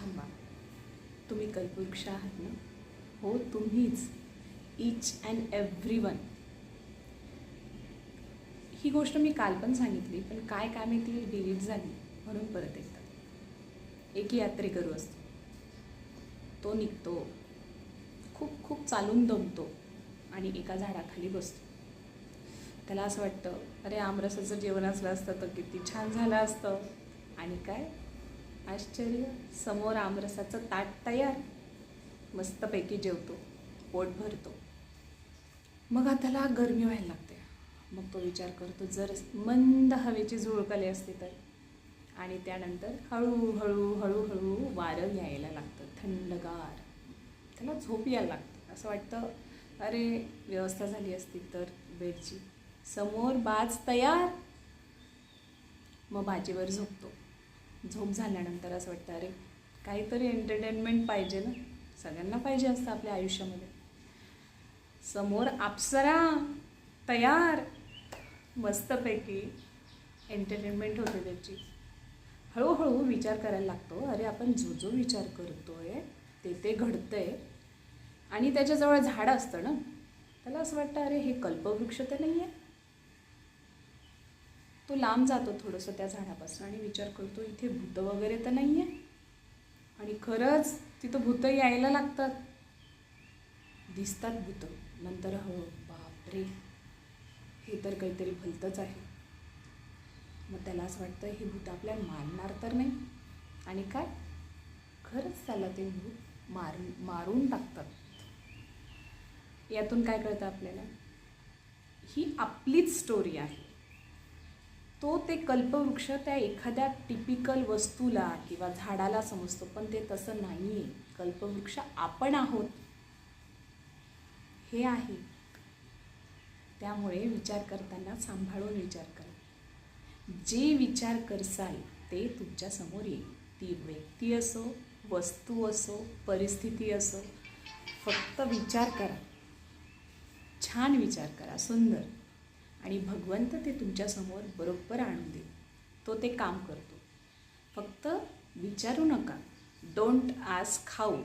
थांबा, तुम्ही कल्पवृक्ष आहात ना? हो, तुम्हीच, ईच अँड एव्हरीवन. ही गोष्ट मी काल पण सांगितली, पण काय माहिती डिलीट झाली, म्हणून परत एकदा. एक यात्रेकरू असतो, तो निघतो, खूप खूप चालून दमतो आणि एका झाडाखाली बसतो. त्याला असं वाटतं, अरे आमरसाचं जेवण असलं असतं तर किती छान झालं असतं. आणि काय आश्चर्य, समोर आमरसाचं ताट तयार. मस्तपैकी जेवतो, पोट भरतो. मग त्याला गरमी व्हायला लागते. मग तो विचार करतो, जर मंद हवेची झुळूक असते तर. आणि त्यानंतर हळूहळू हळूहळू वारं यायला लागतं, थंडगार. त्याला झोप यायला लागते. असं वाटतं, अरे व्यवस्था झाली असती तर बेडची. समोर बाज तयार. मग बाजीवर झोपतो. झोप झाल्यानंतर असं वाटतं, अरे काहीतरी एंटरटेनमेंट पाहिजे ना, सगळ्यांना पाहिजे असतं आपल्या आयुष्यामध्ये. समोर अप्सरा तयार, मस्तपैकी एंटरटेनमेंट होते त्याची. हळूहळू विचार करायला लागतो, अरे आपण जो विचार करतोय ते घडतंय. आणि त्याच्याजवळ झाड असतं ना, त्याला असं वाटतं, अरे हे कल्पवृक्ष तर नाही आहे. तो लांब जातो थोडंसं त्या झाडापासून आणि विचार करतो, इथे भूतं वगैरे तर नाही आहे. आणि खरंच तिथं भूतं यायला लागतात, दिसतात भूतं. नंतर हो बापरे, हे तर काहीतरी भलतंच आहे. मग त्याला असं वाटतं, हे भूत आपल्याला मारणार तर नाही. आणि काय, खरंच त्याला ते भूत मारून टाकतात. यातून काय कळतं आपल्याला, ही आपलीच स्टोरी आहे. तो ते कल्पवृक्ष त्या एखाद्या टिपिकल वस्तूला किंवा झाडाला समजतो, पण ते तसं नाही आहे. कल्पवृक्ष आपण आहोत, हे आहे. त्यामुळे विचार करताना सांभाळून विचार करा. जे विचार करसाल ते तुमच्यासमोर येईल. ती व्यक्ती असो, वस्तू असो, परिस्थिती असो, फक्त विचार करा, छान विचार करा, सुंदर. आणि भगवंत ते तुमच्यासमोर बरोबर आणून देईल. तो ते काम करतो. फक्त विचारू नका, डोंट आस्क हाऊ.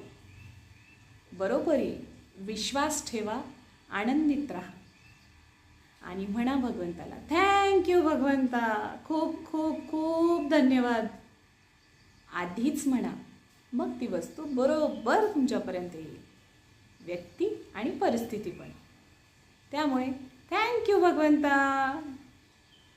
बरोबर येईल. विश्वास ठेवा, आनंदित राहा आणि म्हणा भगवंताला, थँक्यू भगवंता, खूप खूप खूप धन्यवाद. आधीच म्हणा, मग ती वस्तू बरोबर तुमच्यापर्यंत येईल, व्यक्ती आणि परिस्थिती पण. त्यामुळे थँक्यू भगवंता.